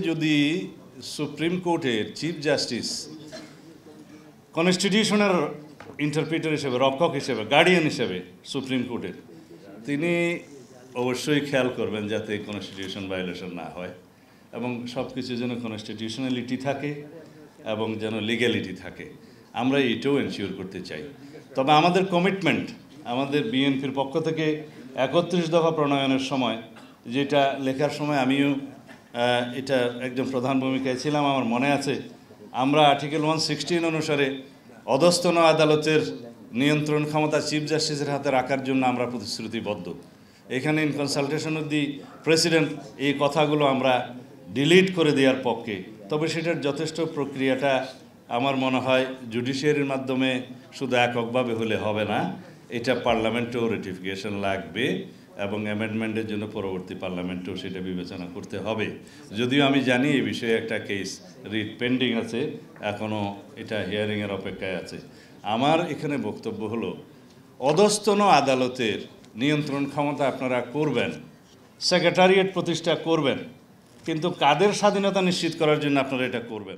যদি সুপ্রিম কোর্টের chief justice কনস্টিটিউশনের interpreter হিসেবে, রক্ষক হিসেবে, গার্ডিয়ান হিসেবে সুপ্রিম কোর্টের, তিনি অবশ্যই খেয়াল করবেন যাতে কনস্টিটিউশন ভায়োলেশন না হয় এবং সব কিছু যেন কনস্টিটিউশনালিটি থাকে এবং যেন লিগ্যালিটি থাকে। আমরা এটাও এনশিওর করতে চাই। তবে আমাদের কমিটমেন্ট, আমাদের বিএনপির পক্ষ থেকে 31 দফা প্রণয়নের সময়, যেটা লেখার সময় আমিও এটা একজন প্রধান ভূমিকায় ছিলাম, আমার মনে আছে, আমরা আর্টিকেল 116 অনুসারে অধস্তন আদালতের নিয়ন্ত্রণ ক্ষমতা চিফ জাস্টিসের হাতে রাখার জন্য আমরা প্রতিশ্রুতিবদ্ধ। এখানে in consultation with the president এই কথাগুলো আমরা ডিলিট করে দেওয়ার পক্ষে। তবে সেটার যথেষ্ট প্রক্রিয়াটা আমার মনে হয় জুডিশিয়ারির মাধ্যমে শুধু এককভাবে হলে হবে না, এটা পার্লামেন্টেও রেটিফিকেশন লাগবে এবং অ্যামেন্ডমেন্টের জন্য পরবর্তী পার্লামেন্টেও সেটা বিবেচনা করতে হবে। যদিও আমি জানি এই বিষয়ে একটা কেস রিট পেন্ডিং আছে, এখনও এটা হিয়ারিংয়ের অপেক্ষায় আছে। আমার এখানে বক্তব্য হলো, অধস্তন আদালতের নিয়ন্ত্রণ ক্ষমতা আপনারা করবেন, সেক্রেটারিয়েট প্রতিষ্ঠা করবেন, কিন্তু কাদের স্বাধীনতা নিশ্চিত করার জন্য আপনারা এটা করবেন?